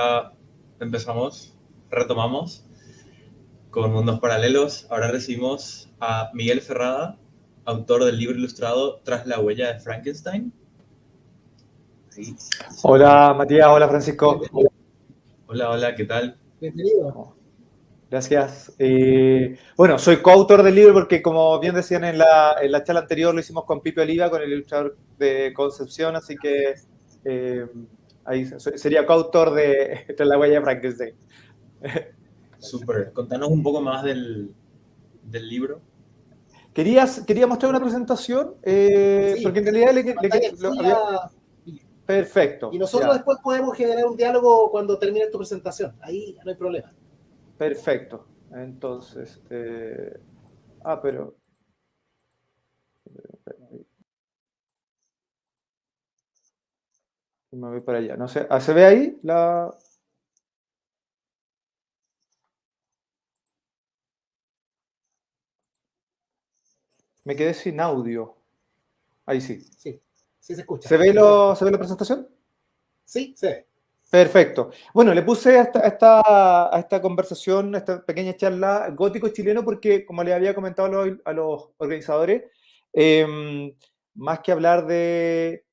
ya empezamos, retomamos con Mundos Paralelos. Ahora recibimos a Miguel Ferrada, autor del libro ilustrado Tras la huella de Frankenstein. Sí. Hola Matías, hola Francisco. Hola, ¿qué tal? Bienvenido. Gracias. Bueno, soy coautor del libro porque, como bien decían en la charla anterior, lo hicimos con Pipe Oliva, con el ilustrador de Concepción, así que ahí sería coautor de La huella de Frankenstein. Súper. Contanos un poco más del libro. Quería mostrar una presentación, sí, porque en realidad perfecto. Y nosotros después podemos generar un diálogo cuando termine tu presentación. Ahí no hay problema. Perfecto. Entonces, pero... Me voy para allá. No sé, ¿se ve ahí la...? Me quedé sin audio. Ahí sí. Sí se escucha. ¿Se ve la presentación? Sí, se ve. Perfecto. Bueno, le puse a esta conversación, a esta pequeña charla, gótico chileno, porque, como les había comentado a los organizadores, más que hablar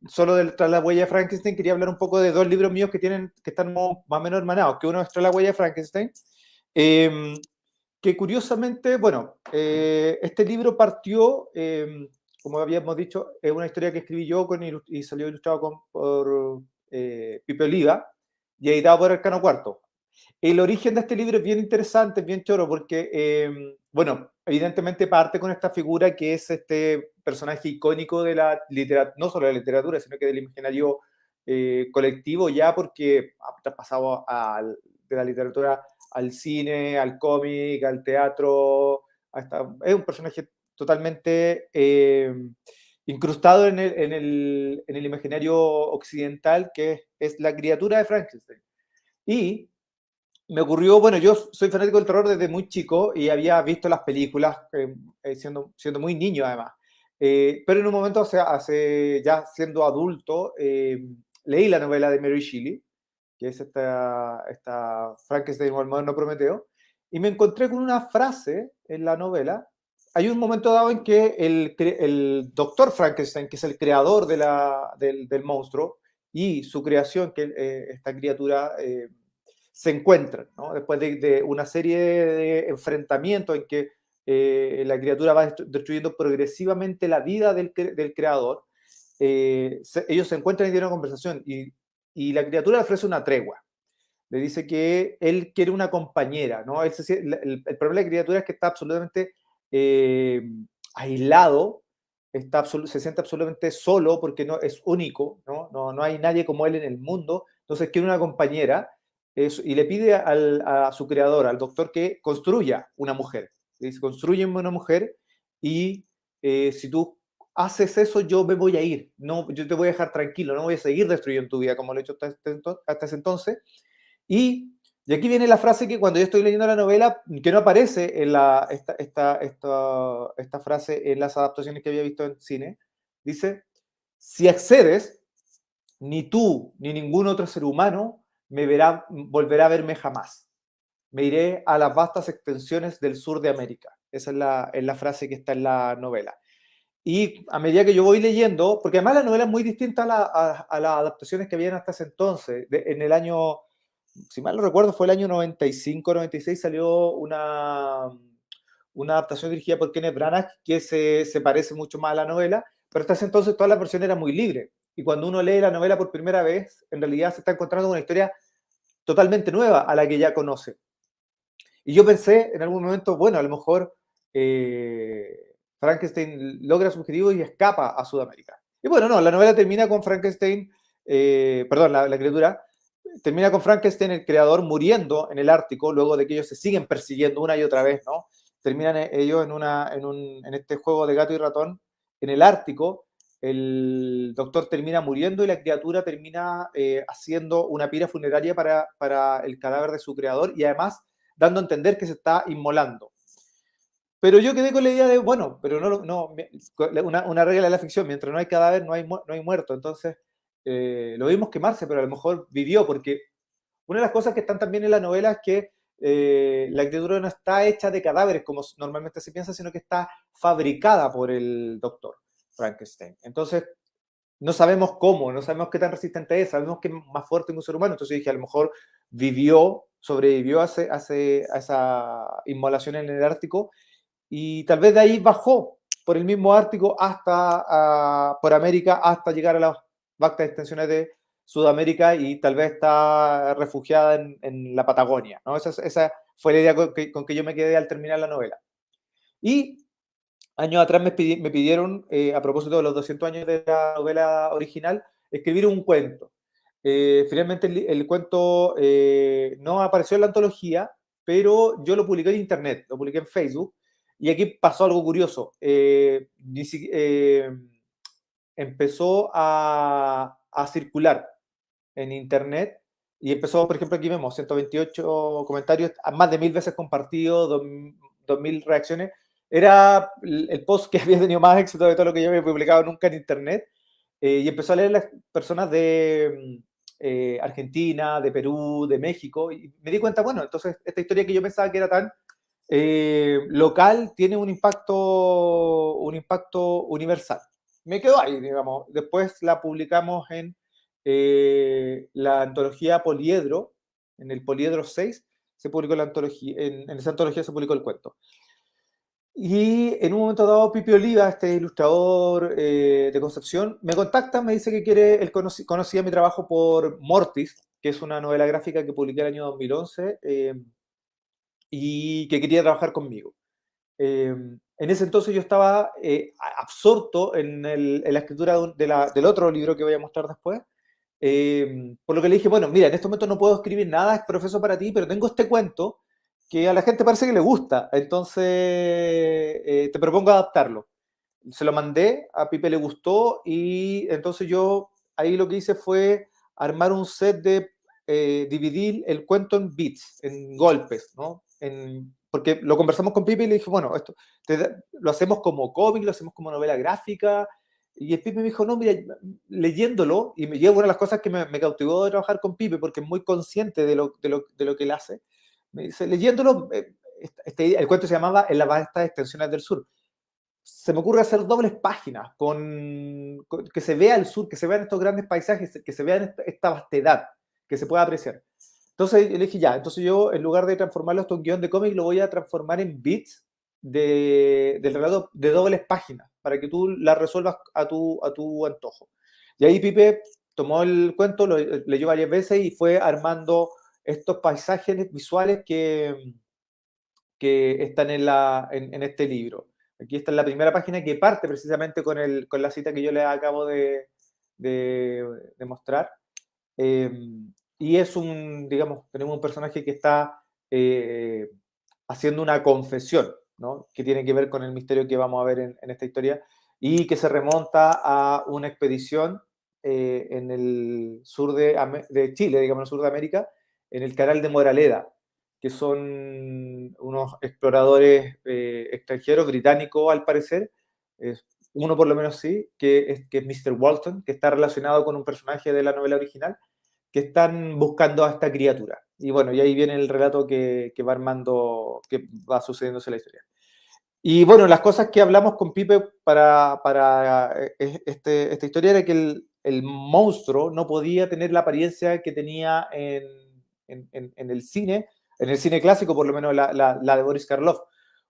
solo de Tras la huella de Frankenstein, quería hablar un poco de dos libros míos que están más o menos hermanados, que uno es Tras la huella de Frankenstein, que curiosamente, bueno, este libro partió, como habíamos dicho, es una historia que escribí yo y salió ilustrado por Pipe Oliva, y editado por Arcano Cuarto. El origen de este libro es bien interesante, es bien choro, porque, bueno, evidentemente parte con esta figura que es este personaje icónico de la literatura, no solo de la literatura, sino que del imaginario colectivo ya, porque ha traspasado de la literatura al cine, al cómic, al teatro, es un personaje totalmente incrustado en el imaginario occidental, que es la criatura de Frankenstein. Y me ocurrió, bueno, yo soy fanático del terror desde muy chico y había visto las películas siendo muy niño además. Pero en un momento, ya siendo adulto, leí la novela de Mary Shelley, que es esta Frankenstein o el moderno Prometeo, y me encontré con una frase en la novela. Hay un momento dado en que el doctor Frankenstein, que es el creador del monstruo, y su creación, que esta criatura, se encuentran, ¿no? Después de una serie de enfrentamientos en que la criatura va destruyendo progresivamente la vida del creador, ellos se encuentran y tienen una conversación, y la criatura le ofrece una tregua. Le dice que él quiere una compañera, ¿no? El problema de la criatura es que está absolutamente aislado, se siente absolutamente solo porque no, es único, ¿no? No hay nadie como él en el mundo, entonces quiere una compañera y le pide a su creador, al doctor, que construya una mujer. Le dice, construyeme una mujer y si tú haces eso, yo me voy a ir, no, yo te voy a dejar tranquilo, no voy a seguir destruyendo tu vida como lo he hecho hasta ese entonces. Y aquí viene la frase que cuando yo estoy leyendo la novela, que no aparece en esta frase en las adaptaciones que había visto en cine, dice, si accedes, ni tú ni ningún otro ser humano volverá a verme jamás. Me iré a las vastas extensiones del sur de América. Esa es la frase que está en la novela. Y a medida que yo voy leyendo, porque además la novela es muy distinta a las adaptaciones que habían hasta ese entonces, en el año, si mal no recuerdo, fue el año 95, 96, salió una adaptación dirigida por Kenneth Branagh que se parece mucho más a la novela, pero hasta ese entonces toda la versión era muy libre. Y cuando uno lee la novela por primera vez, en realidad se está encontrando con una historia totalmente nueva a la que ya conoce. Y yo pensé en algún momento, bueno, a lo mejor Frankenstein logra su objetivo y escapa a Sudamérica. Y bueno, no, la novela termina con Frankenstein, la criatura, termina con Frankenstein, el creador, muriendo en el Ártico, luego de que ellos se siguen persiguiendo una y otra vez, ¿no? Terminan ellos en este juego de gato y ratón en el Ártico. El doctor termina muriendo y la criatura termina haciendo una pira funeraria para el cadáver de su creador, y además dando a entender que se está inmolando. Pero yo quedé con la idea de, bueno, pero una regla de la ficción, mientras no hay cadáver, no hay muerto. Entonces, lo vimos quemarse, pero a lo mejor vivió, porque Una de las cosas que están también en la novela es que la criatura no está hecha de cadáveres como normalmente se piensa, sino que está fabricada por el doctor Frankenstein. Entonces, no sabemos cómo, no sabemos qué tan resistente es, sabemos que es más fuerte que un ser humano. Entonces dije, a lo mejor sobrevivió a esa inmolación en el Ártico y tal vez de ahí bajó por el mismo Ártico hasta por América, hasta llegar a las vastas extensiones de Sudamérica y tal vez está refugiada en la Patagonia, ¿no? Esa fue la idea con que yo me quedé al terminar la novela. Y años atrás me pidieron, a propósito de los 200 años de la novela original, escribir un cuento. Finalmente el cuento no apareció en la antología, pero yo lo publiqué en internet, lo publiqué en Facebook, y aquí pasó algo curioso. Empezó a circular en internet y empezó, por ejemplo, aquí vemos 128 comentarios, más de 1000 veces compartido, 2000 reacciones. Era el post que había tenido más éxito de todo lo que yo había publicado nunca en internet. Y empezó a leer las personas de Argentina, de Perú, de México, y me di cuenta, bueno, entonces esta historia que yo pensaba que era tan local tiene un impacto universal. Me quedo ahí, digamos. Después la publicamos en la antología Poliedro, en el Poliedro 6, se publicó la antología, en esa antología se publicó el cuento. Y en un momento dado, Pipi Oliva, este ilustrador de Concepción, me contacta, me dice que él conocía mi trabajo por Mortis, que es una novela gráfica que publiqué el año 2011, y que quería trabajar conmigo. En ese entonces yo estaba absorto en la escritura del otro libro que voy a mostrar después, por lo que le dije, bueno, mira, en este momento no puedo escribir nada, es profeso para ti, pero tengo este cuento que a la gente parece que le gusta, entonces te propongo adaptarlo. Se lo mandé, a Pipe le gustó y entonces yo ahí lo que hice fue armar un set de dividir el cuento en bits, en golpes, ¿no? Porque lo conversamos con Pipe y le dije, bueno, esto lo hacemos como cómic, lo hacemos como novela gráfica. Y el Pipe me dijo, no, mira, leyéndolo, y me llevo una de las cosas que me cautivó de trabajar con Pipe, porque es muy consciente de lo que él hace. Me dice, leyéndolo, el cuento se llamaba En las vastas extensiones del sur. Se me ocurre hacer dobles páginas que se vea el sur, que se vean estos grandes paisajes, que se vean esta vastedad, que se pueda apreciar. Entonces yo le dije, ya, entonces yo en lugar de transformarlo esto en guión de cómic, lo voy a transformar en bits del relato de dobles páginas, para que tú la resuelvas a tu antojo. Y ahí Pipe tomó el cuento, lo leyó varias veces y fue armando estos paisajes visuales que están en este libro. Aquí está en la primera página que parte precisamente con la cita que yo les acabo de mostrar. Y es digamos, tenemos un personaje que está haciendo una confesión, ¿no? Que tiene que ver con el misterio que vamos a ver en esta historia y que se remonta a una expedición en el sur de Chile, digamos, en el sur de América, en el canal de Moraleda, que son unos exploradores extranjeros, británicos al parecer, uno por lo menos sí, que es Mr. Walton, que está relacionado con un personaje de la novela original, que están buscando a esta criatura. Y bueno, y ahí viene el relato que va armando, que va sucediéndose la historia. Y bueno, las cosas que hablamos con Pipe para esta historia era que el monstruo no podía tener la apariencia que tenía en el cine clásico, por lo menos la de Boris Karloff.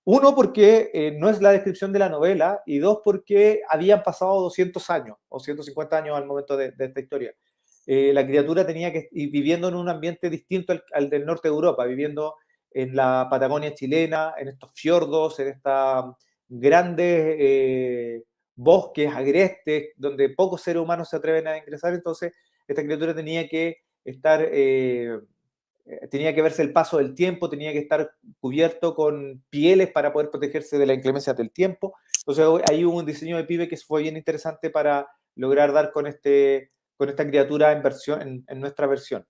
Uno, porque no es la descripción de la novela, y dos, porque habían pasado 200 años o 150 años al momento de esta historia. La criatura tenía que ir viviendo en un ambiente distinto al del norte de Europa, viviendo en la Patagonia chilena, en estos fiordos, en estos grandes bosques agrestes, donde pocos seres humanos se atreven a ingresar. Entonces, esta criatura tenía que estar, tenía que verse el paso del tiempo, tenía que estar cubierto con pieles para poder protegerse de la inclemencia del tiempo. Entonces, ahí hubo un diseño de Pipe que fue bien interesante para lograr dar con esta criatura en nuestra versión.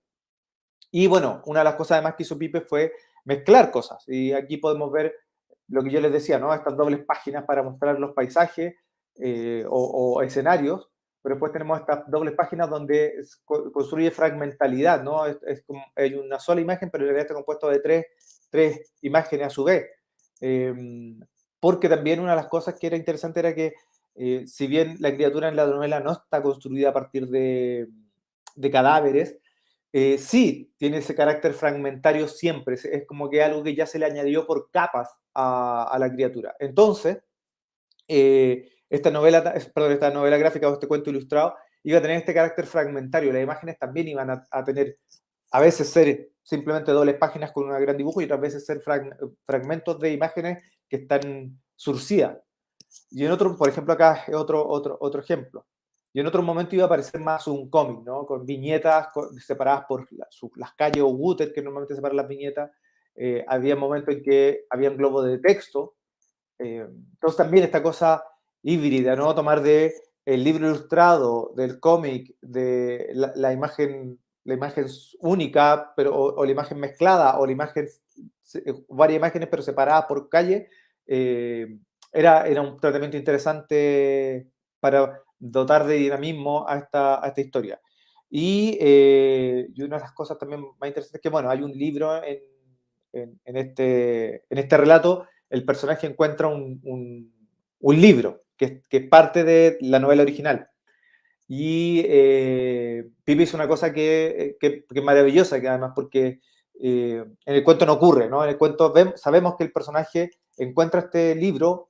Y bueno, una de las cosas además que hizo Pipe fue mezclar cosas. Y aquí podemos ver lo que yo les decía, ¿no? Estas dobles páginas para mostrar los paisajes o escenarios pero después tenemos estas dobles páginas donde construye fragmentalidad, ¿no? Es como, hay una sola imagen, pero en realidad está compuesto de tres imágenes a su vez. Porque también una de las cosas que era interesante era que, si bien la criatura en la novela no está construida a partir de cadáveres, sí tiene ese carácter fragmentario siempre, es como que algo que ya se le añadió por capas a la criatura. Entonces, esta novela gráfica o este cuento ilustrado iba a tener este carácter fragmentario. Las imágenes también iban a tener, a veces ser simplemente dobles páginas con un gran dibujo y otras veces ser fragmentos de imágenes que están surcidas. Y en otro, por ejemplo, acá es otro ejemplo. Y en otro momento iba a aparecer más un cómic, ¿no? Con viñetas separadas por las calles o gutters que normalmente separan las viñetas. Había momentos en que había un globo de texto. Entonces también esta cosa híbrida, ¿no? Tomar de el libro ilustrado, del cómic, de la imagen única, pero, o la imagen mezclada, o la imagen, varias imágenes pero separadas por calle, era un tratamiento interesante para dotar de dinamismo a esta historia. Y una de las cosas también más interesantes es que, bueno, hay un libro en este relato. El personaje encuentra un libro que es parte de la novela original. Y Pipe hizo una cosa que es maravillosa, que además porque en el cuento no ocurre, ¿no? En el cuento sabemos que el personaje encuentra este libro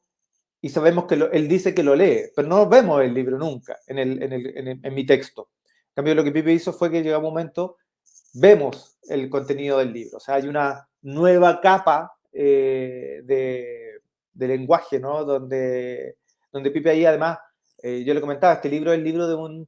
y sabemos que él dice que lo lee, pero no vemos el libro nunca en mi texto. En cambio, lo que Pipe hizo fue que llega un momento, vemos el contenido del libro, o sea, hay una nueva capa de lenguaje, ¿no? Donde Pipe ahí además, yo le comentaba, este libro es el libro de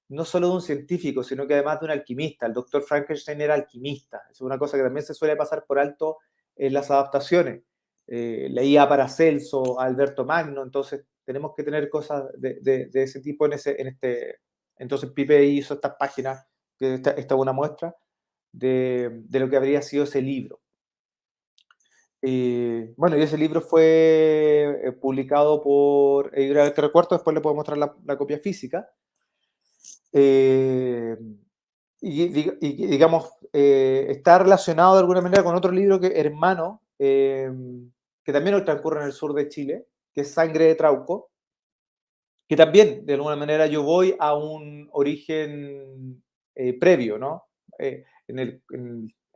no solo de un científico, sino que además de un alquimista. El doctor Frankenstein era alquimista. Es una cosa que también se suele pasar por alto en las adaptaciones. Leía a Paracelso, a Alberto Magno, entonces tenemos que tener cosas de ese tipo en este. Entonces Pipe hizo estas páginas, que esta es una muestra de lo que habría sido ese libro. Bueno, y ese libro fue publicado por Editorial Recuerdo, después le puedo mostrar la copia física. Y digamos, está relacionado de alguna manera con otro libro hermano, que también transcurre en el sur de Chile, que es Sangre de Trauco, que también, de alguna manera, yo voy a un origen previo, ¿no?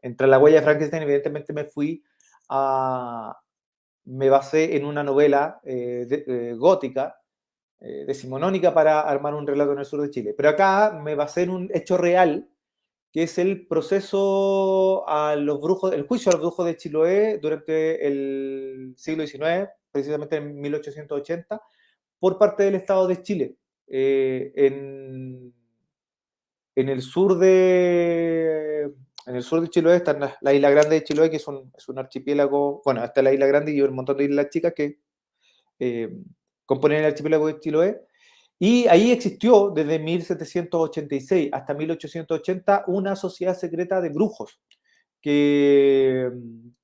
Entre la huella de Frankenstein, evidentemente me basé en una novela gótica, decimonónica, para armar un relato en el sur de Chile. Pero acá me basé en un hecho real, que es el proceso a los brujos, el juicio a los brujos de Chiloé durante el siglo XIX, precisamente en 1880, por parte del Estado de Chile. En el sur de Chiloé está la Isla Grande de Chiloé, que es un archipiélago. Bueno, está la Isla Grande y un montón de islas chicas que componen el archipiélago de Chiloé. Y ahí existió desde 1786 hasta 1880 una sociedad secreta de brujos que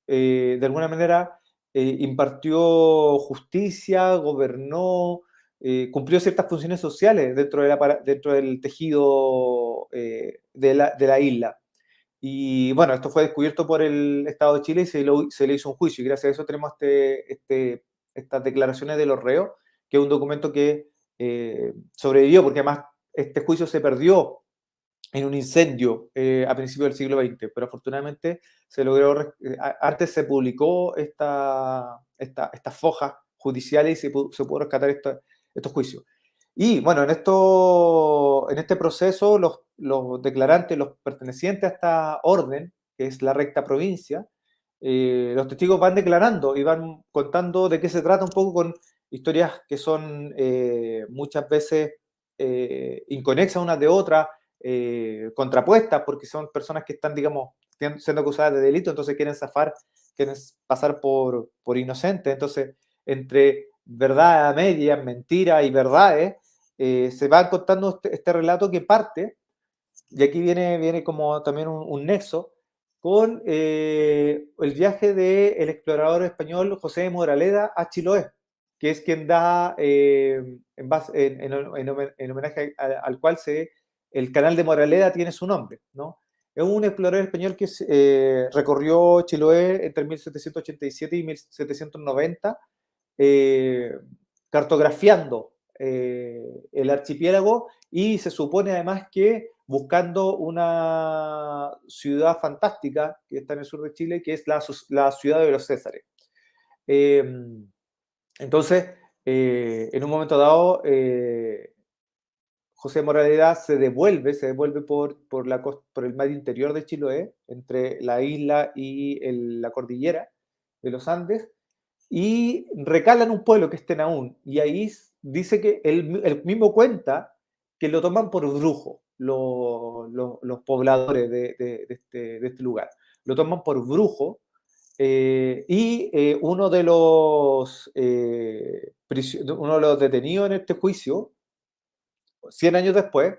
de alguna manera impartió justicia, gobernó, cumplió ciertas funciones sociales dentro del tejido de la isla. Y bueno, esto fue descubierto por el Estado de Chile y se le hizo un juicio. Y gracias a eso tenemos estas declaraciones de los reos, que es un documento que sobrevivió, porque además este juicio se perdió en un incendio a principios del siglo XX, pero afortunadamente se logró, antes se publicó estas fojas judiciales y se pudo rescatar estos juicios. Y bueno, en este proceso los declarantes, los pertenecientes a esta orden, que es la recta provincia, los testigos van declarando y van contando de qué se trata un poco, con historias que son muchas veces inconexas unas de otras, contrapuestas, porque son personas que están, digamos, siendo acusadas de delito, entonces quieren zafar, quieren pasar por inocentes. Entonces, entre verdad a medias, mentiras y verdades, se va contando este relato que parte, y aquí viene como también un nexo, con el viaje del explorador español José de Moraleda a Chiloé, que es quien da, en homenaje al cual el canal de Moraleda tiene su nombre, ¿no? Es un explorador español que recorrió Chiloé entre 1787 y 1790, cartografiando el archipiélago, y se supone además que buscando una ciudad fantástica que está en el sur de Chile, que es la ciudad de los Césares. Entonces, en un momento dado, José Moraleda se devuelve por el mar interior de Chiloé, entre la isla y la cordillera de los Andes, y recala en un pueblo que es Tenaún, y ahí dice que él mismo cuenta que lo toman por brujo, los pobladores de este lugar. Lo toman por brujo, y uno de los detenidos en este juicio, 100 años después,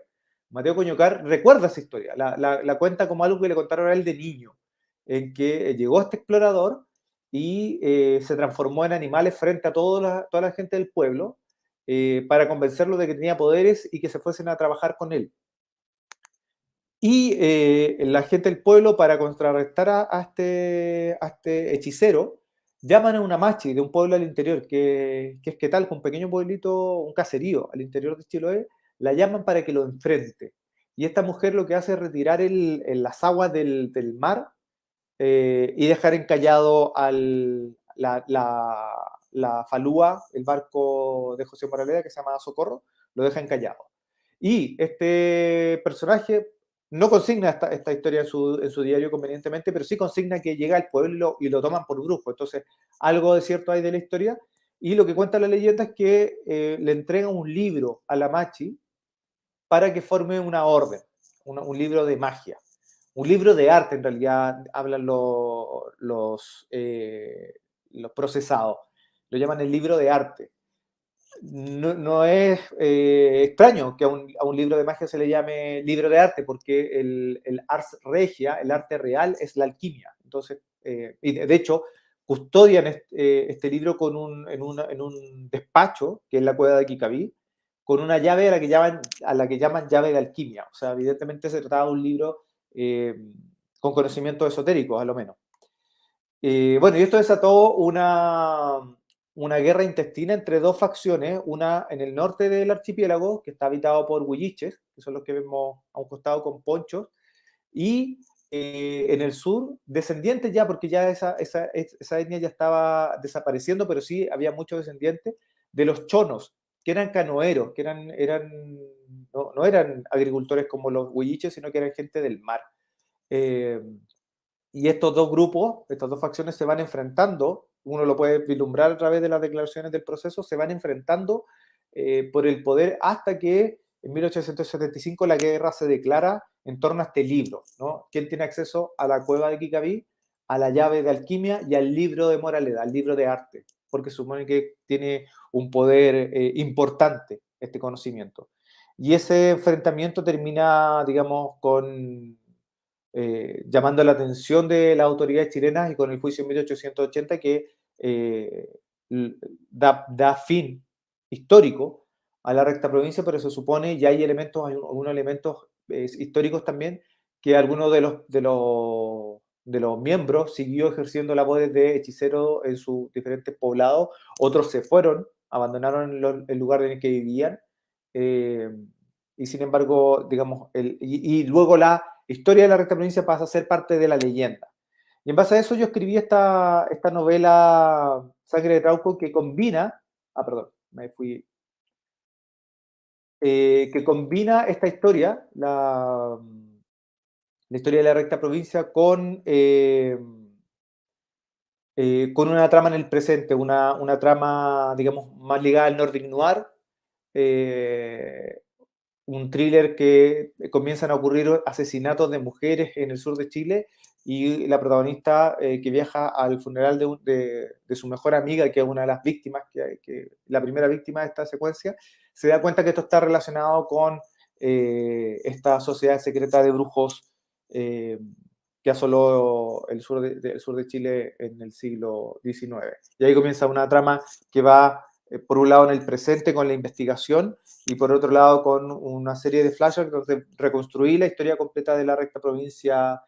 Mateo Coñocar recuerda esa historia, la cuenta como algo que le contaron a él de niño, en que llegó este explorador y se transformó en animales frente a toda la gente del pueblo, para convencerlo de que tenía poderes y que se fuesen a trabajar con él. Y la gente del pueblo, para contrarrestar a este hechicero, llaman a una machi de un pueblo al interior, que es Quetalco, un pequeño pueblito, un caserío al interior de Chiloé. La llaman para que lo enfrente. Y esta mujer lo que hace es retirar las aguas del mar, y dejar encallado la falúa, el barco de José Moraleda, que se llama Socorro, lo deja encallado. Y este personaje no consigna esta historia en su diario convenientemente, pero sí consigna que llega al pueblo y lo toman por brujo. Entonces, algo de cierto hay de la historia. Y lo que cuenta la leyenda es que le entrega un libro a la Machi para que forme una orden, un libro de magia. Un libro de arte, en realidad, hablan los procesados. Lo llaman el libro de arte. No es extraño que a un libro de magia se le llame libro de arte, porque el ars regia, el arte real, es la alquimia. Entonces, y de hecho, custodian este libro en un despacho, que es la cueva de Kikaví, con una llave a la que llaman llave de alquimia. O sea, evidentemente se trataba de un libro con conocimientos esotéricos, a lo menos. Bueno, y esto desató una guerra intestina entre dos facciones, una en el norte del archipiélago, que está habitado por huilliches, que son los que vemos a un costado con ponchos, y en el sur, descendientes ya, porque ya esa etnia ya estaba desapareciendo, pero sí había muchos descendientes de los chonos, que eran canoeros, que no eran agricultores como los huilliches, sino que eran gente del mar. Y estos dos grupos, estas dos facciones se van enfrentando, uno lo puede vislumbrar a través de las declaraciones del proceso, se van enfrentando por el poder, hasta que en 1875 la guerra se declara en torno a este libro, ¿no? ¿Quién tiene acceso a la cueva de Kikaví, a la llave de alquimia y al libro de Moraleda, al libro de arte? Porque supone que tiene un poder importante este conocimiento. Y ese enfrentamiento termina, digamos, llamando la atención de las autoridades chilenas, y con el juicio en 1880 que da fin histórico a la recta provincia, pero se supone, y hay algunos elementos históricos también, que algunos de los miembros siguió ejerciendo labores de hechicero en sus diferentes poblados, otros se fueron, abandonaron el lugar en el que vivían, y sin embargo, digamos, y luego la historia de la recta provincia pasa a ser parte de la leyenda. Y en base a eso yo escribí esta novela Sangre de Trauco, que combina, perdón, me fui, que combina esta historia, la historia de la recta provincia, con una trama en el presente, una trama, digamos, más ligada al Nordic Noir, un thriller que comienzan a ocurrir asesinatos de mujeres en el sur de Chile, y la protagonista que viaja al funeral de su mejor amiga, que es una de las víctimas, que la primera víctima de esta secuencia, se da cuenta que esto está relacionado con esta sociedad secreta de brujos que asoló el sur de Chile en el siglo XIX. Y ahí comienza una trama que va por un lado en el presente con la investigación y por otro lado con una serie de flashbacks donde reconstruí la historia completa de la recta provincia,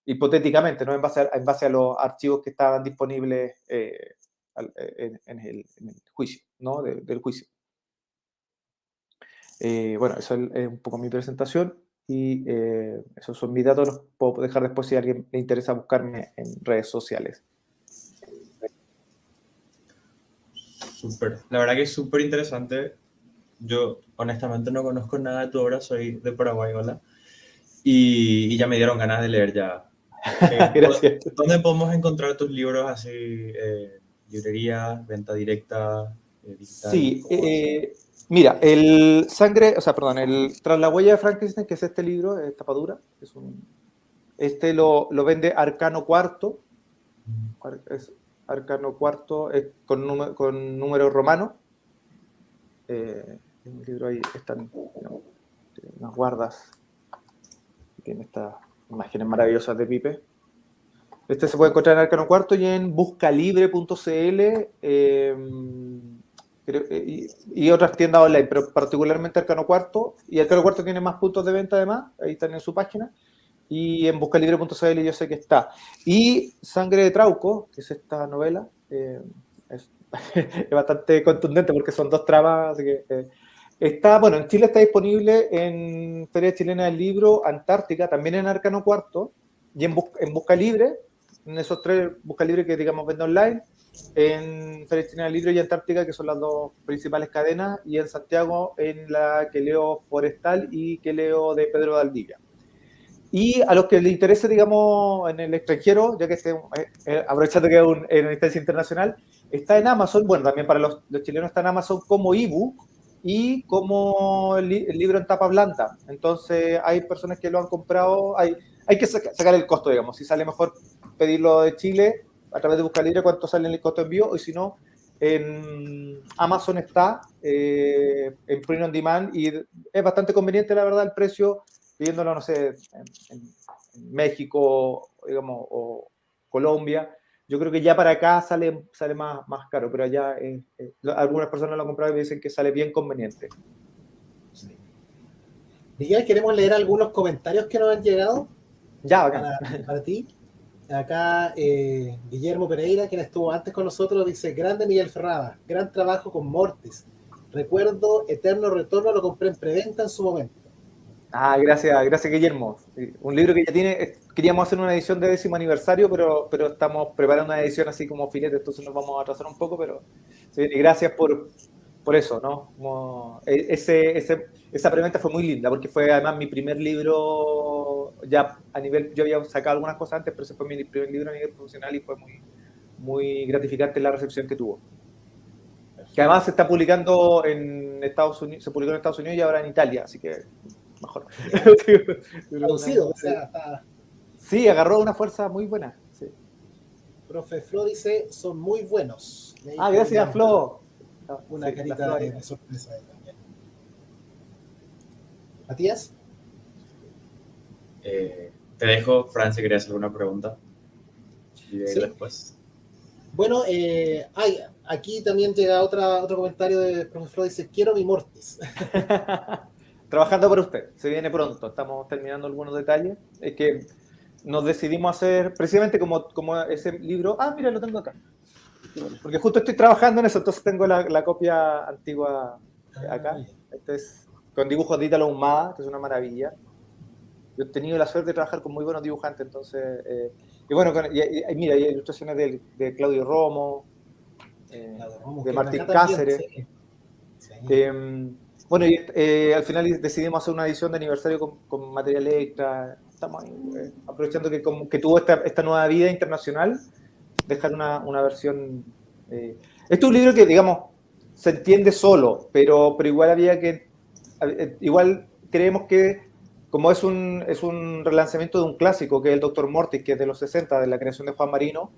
hipotéticamente, ¿no? En base a los archivos que estaban disponibles en el juicio, ¿no? Del juicio. Bueno, eso es un poco mi presentación y esos son mis datos, los puedo dejar después si a alguien le interesa buscarme en redes sociales. Súper. La verdad que es súper interesante. Yo honestamente no conozco nada de tu obra, soy de Paraguay, hola. Y ya me dieron ganas de leer ya. Gracias. ¿Dónde podemos encontrar tus libros así? Librerías, venta directa, digital. Sí, mira, el Tras la huella de Frankenstein, que es este libro, es tapadura, este lo vende Arcano Cuarto, es Arcano Cuarto con número romano. El libro ahí están, ¿no? Tiene unas guardas, tiene estas imágenes maravillosas de Pipe. Este se puede encontrar en Arcano Cuarto y en buscalibre.cl y otras tiendas online, pero particularmente Arcano Cuarto. Y Arcano Cuarto tiene más puntos de venta además, ahí están en su página. Y en buscalibre.cl yo sé que está. Y Sangre de Trauco, que es esta novela, es bastante contundente porque son 2 tramas, así que bueno, en Chile está disponible en Feria Chilena del Libro, Antártica, también en Arcano Cuarto, y en Busca Libre, en esos 3 Busca Libre que digamos vende online, en Feria Chilena del Libro y Antártica, que son las 2 principales cadenas, y en Santiago en la que leo Forestal y que leo de Pedro de Aldivia. Y a los que les interese, digamos, en el extranjero, ya que aprovechando que es una instancia internacional, está en Amazon, bueno, también para los chilenos está en Amazon como ebook y como el libro en tapa blanda. Entonces, hay personas que lo han comprado, hay que sacar el costo, digamos, si sale mejor pedirlo de Chile a través de Buscalibre, cuánto sale el costo de envío, y si no, en Amazon está, en Print on Demand, y es bastante conveniente, la verdad, el precio, pidiéndolo, no sé, en México, digamos, o Colombia. Yo creo que ya para acá sale más caro, pero allá algunas personas lo han comprado y me dicen que sale bien conveniente. Sí. Miguel, queremos leer algunos comentarios que nos han llegado. Ya, bacán. Para ti. Acá Guillermo Pereira, quien estuvo antes con nosotros, dice: grande Miguel Ferrada, gran trabajo con Mortis. Recuerdo Eterno Retorno, lo compré en preventa en su momento. Gracias Guillermo. Un libro que ya tiene, queríamos hacer una edición de 10º aniversario, pero estamos preparando una edición así como filete, entonces nos vamos a atrasar un poco, pero sí, y gracias por eso, ¿no? Como esa preventa fue muy linda, porque fue además mi primer libro, ya a nivel, yo había sacado algunas cosas antes, pero ese fue mi primer libro a nivel profesional y fue muy gratificante la recepción que tuvo. Que además se está publicando en Estados Unidos, se publicó en Estados Unidos y ahora en Italia, así que mejor. Traducido, o sea, está... Sí, agarró una fuerza muy buena. Sí. Profe Flo dice: son muy buenos. Gracias, Flo. Una sí, carita de sorpresa también. ¿Matías? Te dejo, Fran, si querías hacer alguna pregunta. Y ¿Sí? Después. Bueno, aquí también llega otro comentario de Profe Flo, dice: quiero mi Mortis. Trabajando para usted, se viene pronto, estamos terminando algunos detalles. Es que nos decidimos hacer, precisamente como ese libro, mira, lo tengo acá. Porque justo estoy trabajando en eso, entonces tengo la copia antigua acá. Este es con dibujos de Ítalo Humada, que es una maravilla. Yo he tenido la suerte de trabajar con muy buenos dibujantes, entonces... y bueno, mira, hay ilustraciones de Claudio Romo, de Martín Cáceres. También, sí. Bueno, y al final decidimos hacer una edición de aniversario con material extra. Estamos aprovechando que tuvo esta nueva vida internacional, dejar una versión... Este es un libro que, digamos, se entiende solo, pero igual había que... Igual creemos que, como es un relanzamiento de un clásico, que es el Dr. Mortis, que es de los 60, de la creación de Juan Marino,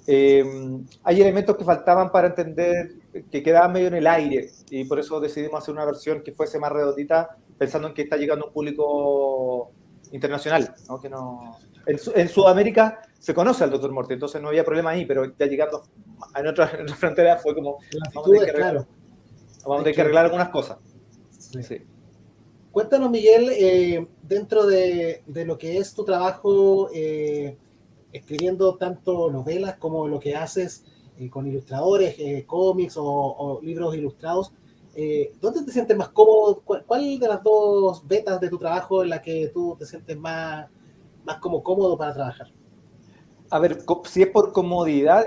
hay elementos que faltaban para entender, que quedaban medio en el aire, y por eso decidimos hacer una versión que fuese más redondita, pensando en que está llegando a un público internacional, ¿no? En Sudamérica se conoce al Dr. Mortis, entonces no había problema ahí, pero ya llegando en otras fronteras fue como, La vamos a tener actitud, que arreglar, claro. vamos a tener que arreglar algunas cosas. Sí. Sí. Cuéntanos, Miguel, dentro de lo que es tu trabajo escribiendo tanto novelas como lo que haces con ilustradores, cómics o libros ilustrados, ¿dónde te sientes más cómodo? ¿Cuál de las dos vetas de tu trabajo en la que tú te sientes más como cómodo para trabajar? A ver, si es por comodidad,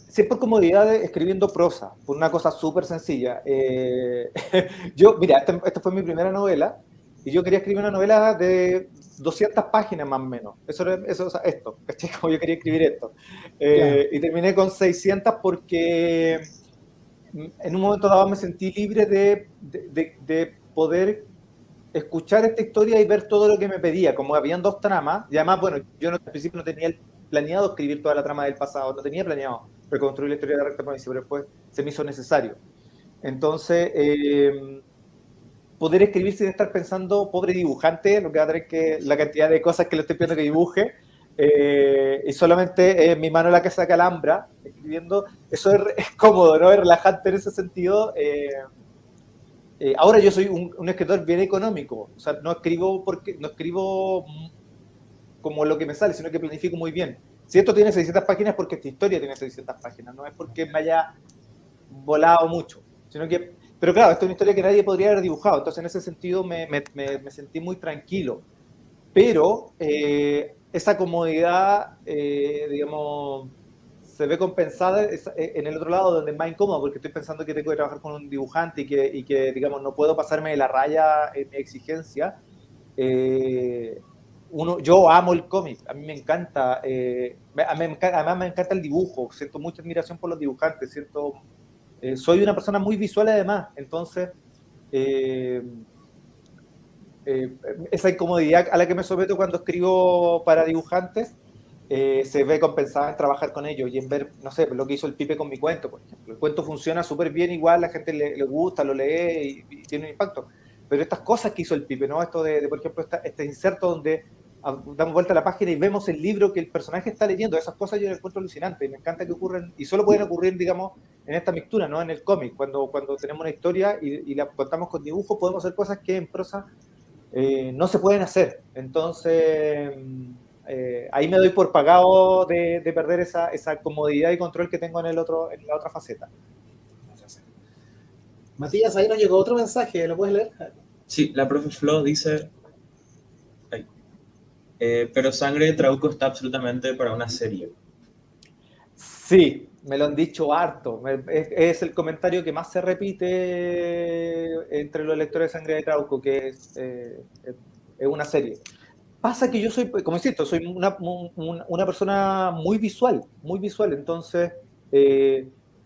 si es por comodidad escribiendo prosa, por una cosa súper sencilla. Mira, esta fue mi primera novela y yo quería escribir una novela de 200 páginas más o menos. O sea, esto, ¿cachai? Como yo quería escribir esto. Claro. Y terminé con 600 porque en un momento dado me sentí libre de poder escuchar esta historia y ver todo lo que me pedía, como habían dos tramas, y además, bueno, yo al principio no tenía planeado escribir toda la trama del pasado, no tenía planeado reconstruir la historia de la recta provincia, pero después se me hizo necesario. Entonces, poder escribir sin estar pensando, pobre dibujante, lo que va a tener que, la cantidad de cosas que le estoy pidiendo que dibuje, y solamente mi mano la que saca alhambra, escribiendo, eso es cómodo, ¿no? Es relajante en ese sentido. Ahora yo soy un escritor bien económico, o sea, no escribo como lo que me sale, sino que planifico muy bien. Si esto tiene 600 páginas es porque esta historia tiene 600 páginas, no es porque me haya volado mucho, sino que, pero claro, esta es una historia que nadie podría haber dibujado, entonces en ese sentido me sentí muy tranquilo, pero esa comodidad, digamos, se ve compensada en el otro lado, donde es más incómodo, porque estoy pensando que tengo que trabajar con un dibujante y que digamos, no puedo pasarme de la raya en mi exigencia. Yo amo el cómic, a mí me encanta, además me encanta el dibujo, siento mucha admiración por los dibujantes, soy una persona muy visual además, entonces eh, esa incomodidad a la que me someto cuando escribo para dibujantes se ve compensada en trabajar con ellos y en ver, no sé, lo que hizo el Pipe con mi cuento, por ejemplo. El cuento funciona súper bien, igual la gente le gusta, lo lee y tiene un impacto. Pero estas cosas que hizo el Pipe, ¿no? Esto por ejemplo, este inserto donde damos vuelta a la página y vemos el libro que el personaje está leyendo, esas cosas yo las encuentro alucinantes y me encanta que ocurran, y solo pueden ocurrir, digamos, en esta mixtura, ¿no? En el cómic, cuando tenemos una historia y la contamos con dibujos, podemos hacer cosas que en prosa no se pueden hacer. Entonces, ahí me doy por pagado de perder esa comodidad y control que tengo en la otra faceta. Matías, ahí nos llegó otro mensaje, ¿lo puedes leer? Sí, la profe Flo dice, pero Sangre de Trauco está absolutamente para una serie. Sí, me lo han dicho harto. Es el comentario que más se repite entre los lectores de Sangre de Trauco, que es una serie. Pasa que yo soy, como insisto, soy una persona muy visual, entonces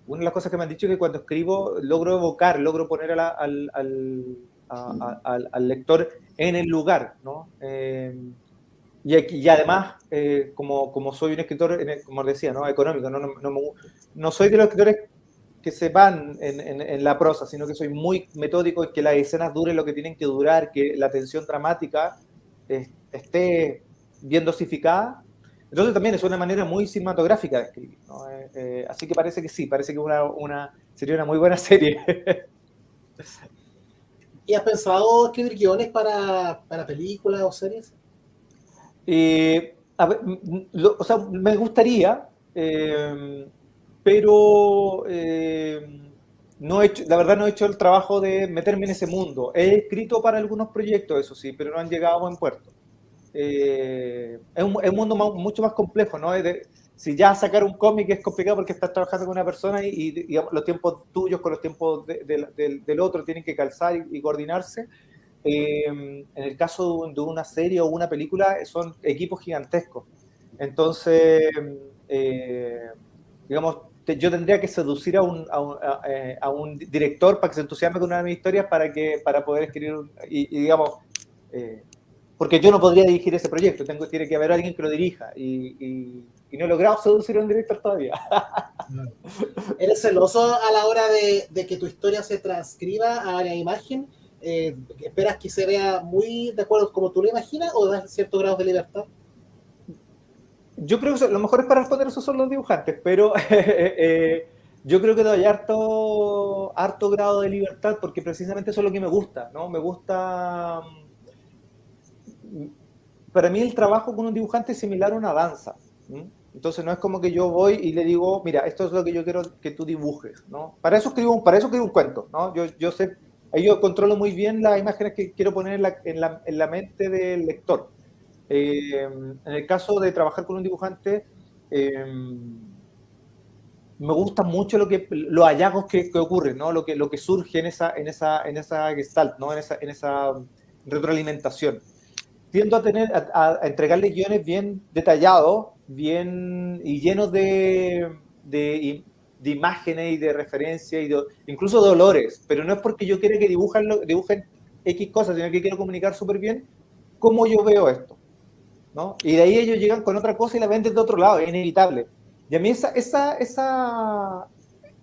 una de las cosas que me han dicho es que cuando escribo logro evocar, logro poner al lector en el lugar, ¿no? Y además, como soy un escritor, como decía, ¿no? Económico, no soy de los escritores que se van en la prosa, sino que soy muy metódico y que las escenas duren lo que tienen que durar, que la tensión dramática esté bien dosificada. Entonces también es una manera muy cinematográfica de escribir, ¿no? Así que parece que sí, parece que sería una muy buena serie. ¿Y has pensado escribir guiones para películas o series? A ver, o sea, me gustaría, pero no he hecho, la verdad no he hecho el trabajo de meterme en ese mundo. He escrito para algunos proyectos, eso sí, pero no han llegado a buen puerto. Es un mundo mucho más complejo, ¿no? Si ya sacar un cómic es complicado porque estás trabajando con una persona y digamos, los tiempos tuyos con los tiempos del otro tienen que calzar y coordinarse. En el caso de una serie o una película son equipos gigantescos. Entonces, digamos, yo tendría que seducir a un director para que se entusiasme con una de mis historias para poder escribir, digamos, porque yo no podría dirigir ese proyecto, tiene que haber alguien que lo dirija y no he logrado seducir a un director todavía. ¿Eres celoso a la hora de que tu historia se transcriba a la imagen? ¿Esperas que se vea muy de acuerdo como tú lo imaginas o das ciertos grados de libertad? Yo creo que lo mejor es para responder eso son los dibujantes, pero yo creo que doy harto grado de libertad porque precisamente eso es lo que me gusta, ¿no? Me gusta... Para mí el trabajo con un dibujante es similar a una danza. ¿Mm? Entonces no es como que yo voy y le digo, mira, esto es lo que yo quiero que tú dibujes, ¿no? Para eso escribo un cuento, ¿no? Yo sé, ahí yo controlo muy bien las imágenes que quiero poner en la mente del lector. En el caso de trabajar con un dibujante, me gusta mucho los hallazgos que ocurren, ¿no? Lo que surge en esa gestalt, ¿no? En esa retroalimentación. Tiendo a entregarle guiones bien detallados, bien y llenos de imágenes y de referencias, incluso de olores, pero no es porque yo quiera que dibujen X cosas, sino que quiero comunicar súper bien cómo yo veo esto, ¿no? Y de ahí ellos llegan con otra cosa y la ven desde otro lado, es inevitable. Y a mí ese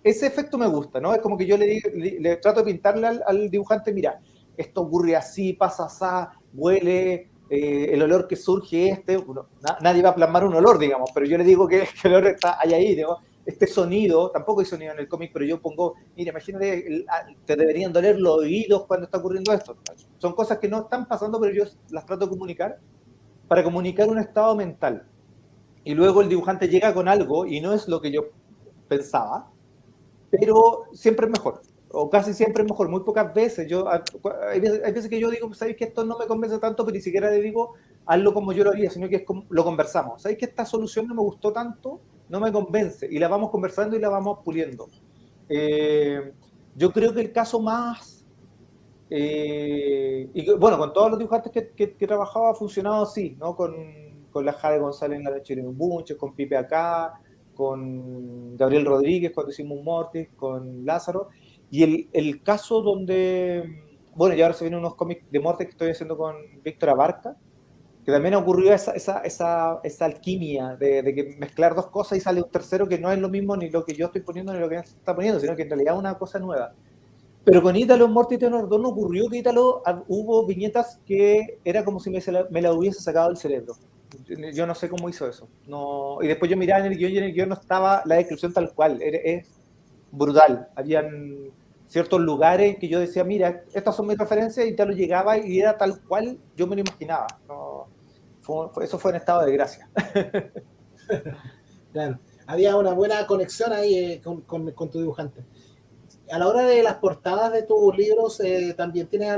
efecto me gusta, ¿no? Es como que yo le trato de pintarle al dibujante, mira, esto ocurre así, pasa así, huele, el olor que surge bueno, nadie va a plasmar un olor, digamos, pero yo le digo que el olor está ahí, ¿no? Este sonido, tampoco hay sonido en el cómic, pero yo pongo, mira, imagínate, te deberían doler los oídos cuando está ocurriendo esto. Son cosas que no están pasando, pero yo las trato de comunicar para comunicar un estado mental. Y luego el dibujante llega con algo y no es lo que yo pensaba, pero siempre es mejor, o casi siempre es mejor. Muy pocas veces, hay veces que yo digo, ¿sabéis que esto no me convence tanto? Pero ni siquiera le digo, hazlo como yo lo haría, sino que es como lo conversamos. ¿Sabéis que esta solución no me gustó tanto? No me convence, y la vamos conversando y la vamos puliendo. Yo creo que el caso más... y bueno, con todos los dibujantes que he trabajado ha funcionado así, ¿no? Con la Jade González en la de Chile Bunches, con Pipe acá, con Gabriel Rodríguez cuando hicimos un Mortis, con Lázaro. Y el caso donde, bueno, y ahora se vienen unos cómics de Mortis que estoy haciendo con Víctor Abarca, que también ocurrió esa alquimia de que mezclar dos cosas y sale un tercero que no es lo mismo ni lo que yo estoy poniendo ni lo que él está poniendo, sino que en realidad es una cosa nueva. Pero con Ítalo en Mortis Tenor 2 no ocurrió que Ítalo hubo viñetas que era como si me la hubiese sacado del cerebro. Yo no sé cómo hizo eso. No, y después yo miraba en el guión y en el guión no estaba la descripción tal cual. Es brutal. Habían ciertos lugares que yo decía, mira, estas son mis referencias, y Ítalo llegaba y era tal cual yo me lo imaginaba. No, eso fue en estado de gracia. Claro, había una buena conexión ahí con tu dibujante. A la hora de las portadas de tus libros, ¿también tienes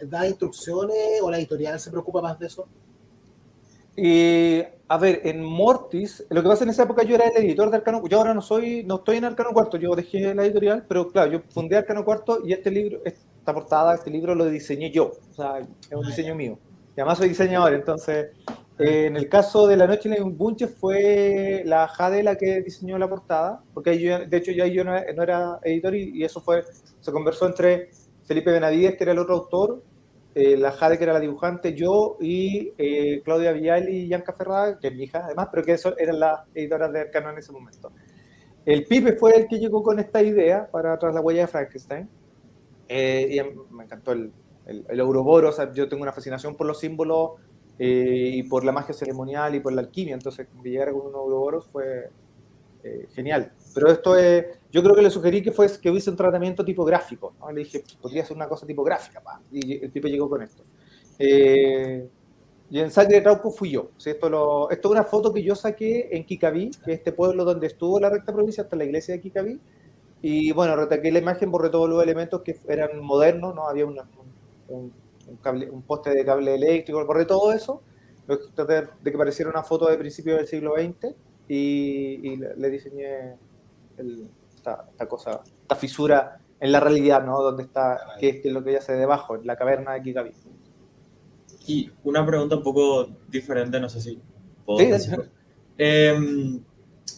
da instrucciones o la editorial se preocupa más de eso? A ver, en Mortis, lo que pasa en esa época yo era el editor de Arcano, yo ahora no estoy en Arcano Cuarto, yo dejé la editorial, pero claro, yo fundé Arcano Cuarto y este libro lo diseñé yo, o sea, es un diseño mío. Y además soy diseñador, entonces, en el caso de La Noche en Bunches fue la Jade la que diseñó la portada, porque de hecho yo no era editor y eso se conversó entre Felipe Benavides, que era el otro autor, la Jade, que era la dibujante, yo y Claudia Villal y Yanka Ferrada, que es mi hija además, pero que eso eran las editoras de Arcano en ese momento. El Pipe fue el que llegó con esta idea para Tras la huella de Frankenstein, y me encantó el Ouroboros. O sea, yo tengo una fascinación por los símbolos y por la magia ceremonial y por la alquimia, entonces que llegara con un Ouroboros fue genial. Pero yo creo que le sugerí que hubiese un tratamiento tipográfico, ¿no? Le dije, podría ser una cosa tipográfica, y el tipo llegó con esto. Y en Sangre de Trauco fui yo. ¿Sí? Esto es una foto que yo saqué en Kikaví, que es este pueblo donde estuvo la recta provincia, hasta la iglesia de Kikaví. Y bueno, retaqué la imagen, borré todos los elementos que eran modernos, ¿no? Había un poste de cable eléctrico, borré todo eso, traté de que pareciera una foto de principios del siglo XX y le diseñé esta cosa, esta fisura en la realidad, ¿no? Donde está, que es lo que yace debajo, en la caverna de Kikaví. Y una pregunta un poco diferente, no sé si puedo Sí, decirlo.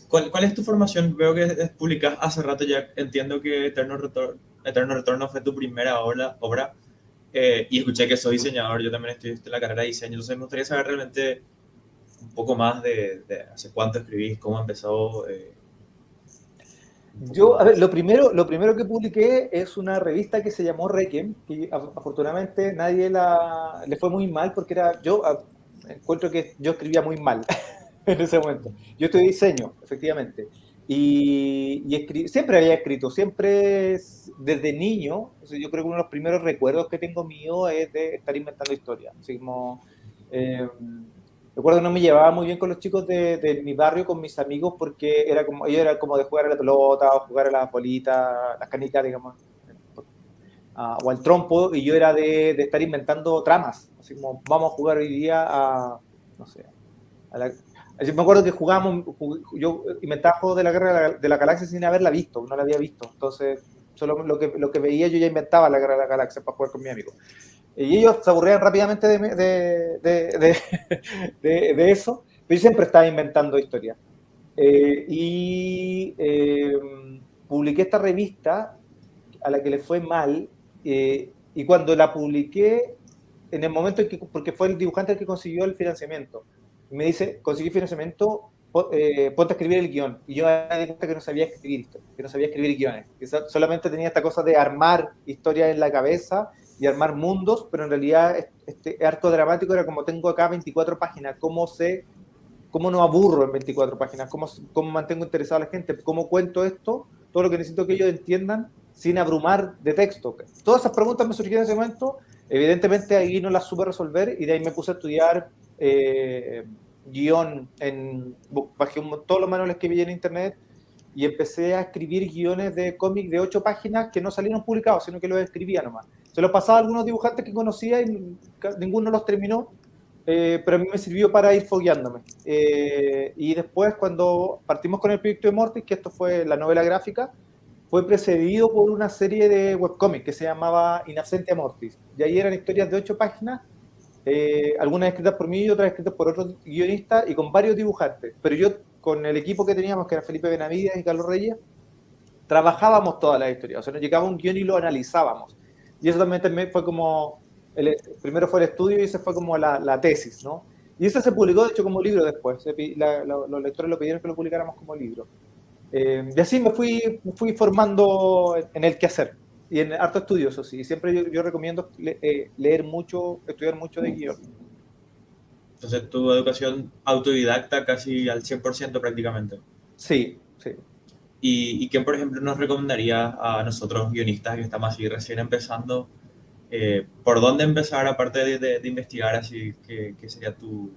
¿Cuál es tu formación? Veo que publicas hace rato ya, entiendo que Eterno Retorno fue tu primera obra, y escuché que sos diseñador, yo también estudié la carrera de diseño, entonces me gustaría saber realmente un poco más de hace cuánto escribís, cómo empezó. A ver, lo primero que publiqué es una revista que se llamó Requiem, que afortunadamente nadie le fue muy mal porque yo encuentro que yo escribía muy mal. en ese momento. Yo estudié diseño, efectivamente. Siempre había escrito, siempre desde niño. O sea, yo creo que uno de los primeros recuerdos que tengo mío es de estar inventando historias. Así como, recuerdo que no me llevaba muy bien con los chicos de mi barrio, con mis amigos, porque ellos eran como de jugar a la pelota o jugar a las bolitas, las canicas, digamos, o al trompo, y yo era de estar inventando tramas. Así como, vamos a jugar hoy día no sé, yo me acuerdo que yo inventaba juegos de la Guerra de la Galaxia sin haberla visto, no la había visto. Entonces, solo lo que veía yo ya inventaba la Guerra de la Galaxia para jugar con mi amigo. Y ellos se aburrían rápidamente de eso, pero yo siempre estaba inventando historias. Publiqué esta revista a la que le fue mal, y cuando la publiqué, en el momento en que, porque fue el dibujante el que consiguió el financiamiento, me dice, conseguí financiamiento, ponte a escribir el guión. Y yo me di cuenta que no sabía escribir guiones, que solamente tenía esta cosa de armar historias en la cabeza y armar mundos, pero en realidad este arco dramático era como, tengo acá 24 páginas, ¿cómo no aburro en 24 páginas? ¿Cómo mantengo interesada a la gente? ¿Cómo cuento esto? Todo lo que necesito que ellos entiendan sin abrumar de texto. Todas esas preguntas me surgieron en ese momento. Evidentemente ahí no las supe resolver, y de ahí me puse a estudiar guión, bajé todos los manuales que vi en internet y empecé a escribir guiones de cómic de 8 páginas que no salieron publicados, sino que los escribía nomás. Se los pasaba a algunos dibujantes que conocía y ninguno los terminó, pero a mí me sirvió para ir fogueándome. Y después, cuando partimos con el proyecto de Mortis, que esto fue la novela gráfica, fue precedido por una serie de webcomics que se llamaba In Absentia Mortis. Y ahí eran historias de 8 páginas, algunas escritas por mí y otras escritas por otros guionistas y con varios dibujantes. Pero yo, con el equipo que teníamos, que era Felipe Benavides y Carlos Reyes, trabajábamos todas las historias. O sea, nos llegaba un guión y lo analizábamos. Y eso también fue como, primero fue el estudio y esa fue como la tesis, ¿no? Y eso se publicó, de hecho, como libro después. Los lectores lo pidieron que lo publicáramos como libro. Y así me fui formando en el quehacer. Y en harto estudio, eso sí. Siempre yo recomiendo leer mucho, estudiar mucho de guión. Entonces, tu educación autodidacta casi al 100% prácticamente. Sí, sí. ¿Y quién, por ejemplo, nos recomendaría a nosotros guionistas que estamos así recién empezando? ¿Por dónde empezar, aparte de investigar así? ¿Qué sería tu...?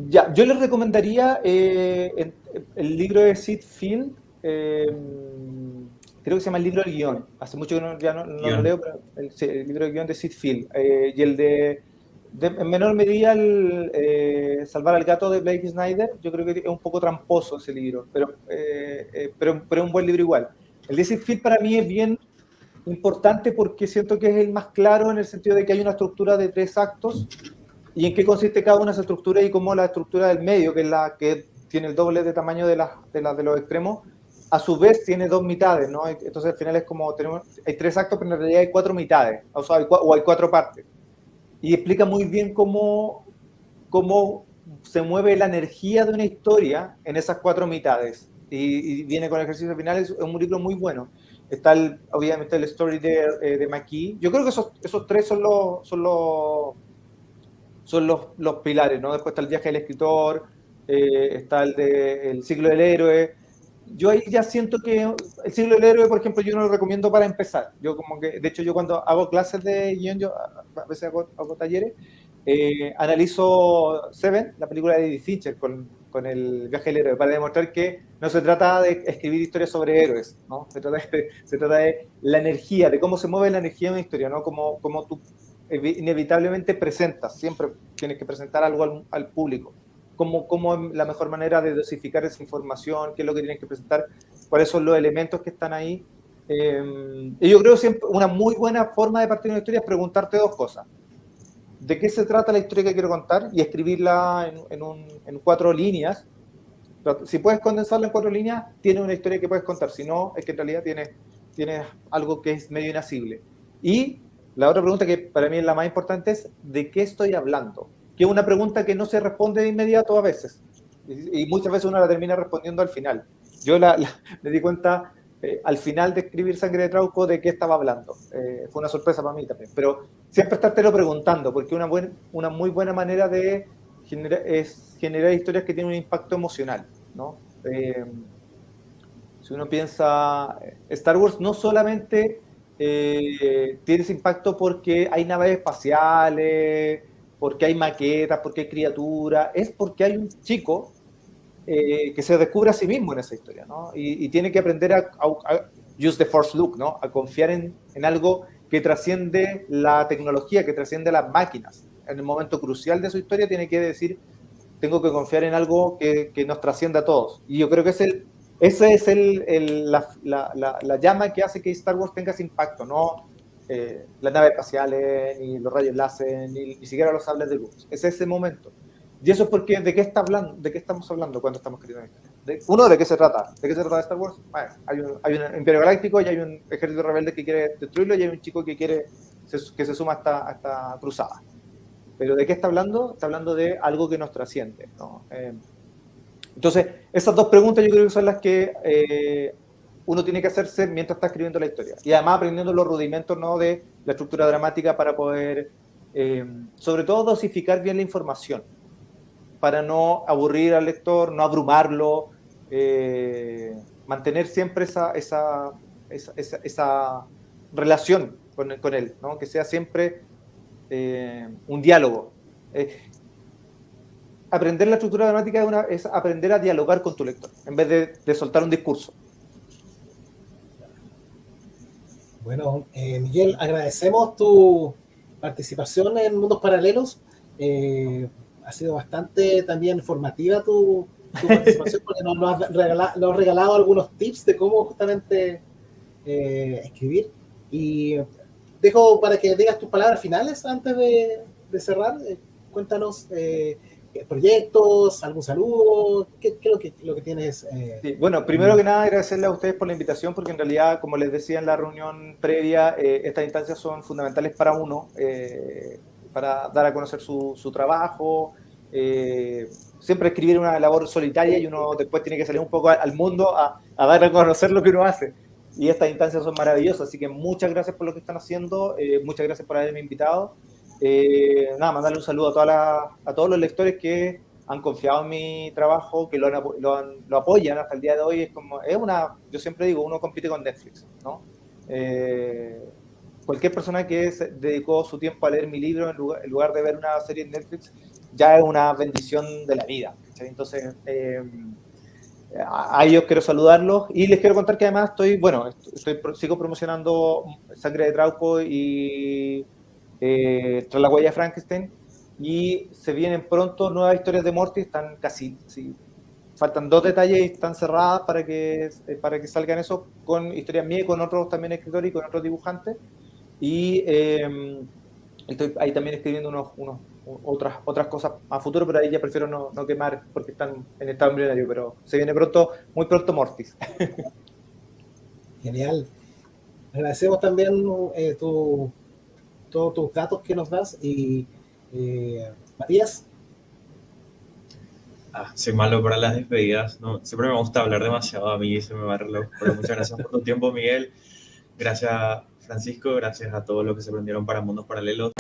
Ya, yo les recomendaría el libro de Sid Field, creo que se llama El libro del guión. Hace mucho que ya no lo leo, pero el libro del guión de Sid Field. Y el en menor medida, Salvar al gato de Blake Snyder. Yo creo que es un poco tramposo ese libro, pero es un buen libro igual. El de Sid Field para mí es bien importante porque siento que es el más claro, en el sentido de que hay una estructura de 3 actos y en qué consiste cada una de esas estructuras, y cómo la estructura del medio, que es la que tiene el doble de tamaño de los extremos, a su vez tiene 2 mitades, ¿no? Entonces al final es como, hay 3 actos, pero en realidad hay 4 mitades, o sea, hay 4 partes. Y explica muy bien cómo se mueve la energía de una historia en esas 4 mitades. Y viene con ejercicios finales, es un libro muy bueno. Está obviamente el Story de McKee. Yo creo que esos 3 son los pilares, ¿no? Después está el viaje del escritor, está el ciclo del héroe. Yo ahí ya siento que el ciclo del héroe, por ejemplo, yo no lo recomiendo para empezar. Yo como que, de hecho, yo cuando hago clases de guión, yo a veces hago talleres, analizo Seven, la película de Eddie Fincher, con el viaje del héroe, para demostrar que no se trata de escribir historias sobre héroes, ¿no? Se trata de la energía, de cómo se mueve la energía de una historia, ¿no? Como tú inevitablemente presentas, siempre tienes que presentar algo al público. ¿Cómo es la mejor manera de dosificar esa información? ¿Qué es lo que tienes que presentar? ¿Cuáles son los elementos que están ahí? Y yo creo siempre una muy buena forma de partir una historia es preguntarte 2 cosas. ¿De qué se trata la historia que quiero contar? Y escribirla en 4 líneas. Si puedes condensarla en 4 líneas, tienes una historia que puedes contar. Si no, es que en realidad tienes algo que es medio inasible. Y la otra pregunta, que para mí es la más importante, es ¿de qué estoy hablando? Que es una pregunta que no se responde de inmediato a veces. Y muchas veces uno la termina respondiendo al final. Yo me di cuenta al final de escribir Sangre de Trauco de qué estaba hablando. Fue una sorpresa para mí también. Pero siempre estártelo preguntando, porque una muy buena manera de generar historias que tienen un impacto emocional, ¿no? Si uno piensa, Star Wars no solamente tiene ese impacto porque hay naves espaciales, porque hay maquetas, porque hay criaturas, es porque hay un chico que se descubre a sí mismo en esa historia, ¿no? Y tiene que aprender a use the force look, ¿no? A confiar en algo que trasciende la tecnología, que trasciende las máquinas. En el momento crucial de su historia tiene que decir, tengo que confiar en algo que nos trascienda a todos. Y yo creo que esa es la llama que hace que Star Wars tenga ese impacto, no las naves espaciales, ni los rayos láser, ni siquiera los sables de luz. Es ese momento. Y eso es porque, ¿de qué estamos hablando cuando estamos escribiendo esto? ¿De qué se trata? ¿De qué se trata de Star Wars? Bueno, hay un imperio galáctico y hay un ejército rebelde que quiere destruirlo y hay un chico que se suma a esta cruzada. Pero ¿de qué está hablando? Está hablando de algo que nos trasciende, ¿no? Entonces, esas dos preguntas yo creo que son las que uno tiene que hacerse mientras está escribiendo la historia. Y además aprendiendo los rudimentos, ¿no?, de la estructura dramática para poder, sobre todo, dosificar bien la información, para no aburrir al lector, no abrumarlo, mantener siempre esa relación con él, ¿no? Que sea siempre un diálogo. Aprender la estructura dramática es aprender a dialogar con tu lector, en vez de soltar un discurso. Bueno, Miguel, agradecemos tu participación en Mundos Paralelos. Ha sido bastante también formativa tu participación, porque nos has regalado algunos tips de cómo justamente escribir. Y dejo para que digas tus palabras finales antes de cerrar. Cuéntanos proyectos, algún saludo, ¿qué es lo que tienes? Sí, bueno, primero que nada agradecerle a ustedes por la invitación, porque en realidad, como les decía en la reunión previa, estas instancias son fundamentales para uno, para dar a conocer su trabajo. Siempre escribir una labor solitaria y uno después tiene que salir un poco al mundo a dar a conocer lo que uno hace. Y estas instancias son maravillosas, así que muchas gracias por lo que están haciendo, muchas gracias por haberme invitado. Mandarle un saludo a todos los lectores que han confiado en mi trabajo, que lo apoyan hasta el día de hoy. Yo siempre digo, uno compite con Netflix, ¿no? Cualquier persona que dedicó su tiempo a leer mi libro en lugar de ver una serie en Netflix, ya es una bendición de la vida, ¿sí? Entonces, a ellos quiero saludarlos y les quiero contar que además sigo promocionando Sangre de Trauco y Tras la huella de Frankenstein, y se vienen pronto nuevas historias de Morty. Están casi, sí, faltan 2 detalles y están cerradas para que salgan eso, con historias mías y con otros también escritores y con otros dibujantes. Y estoy ahí también escribiendo otras cosas a futuro, pero ahí ya prefiero no quemar porque están en estado embrionario, pero se viene muy pronto Mortis. Genial. Agradecemos también todos tus datos que nos das. Y Matías. Soy malo para las despedidas, ¿no? Siempre me gusta hablar demasiado, a mí se me va el reloj, pero muchas gracias por tu tiempo, Miguel. Gracias, Francisco, gracias a todos los que se prendieron para Mundos Paralelos.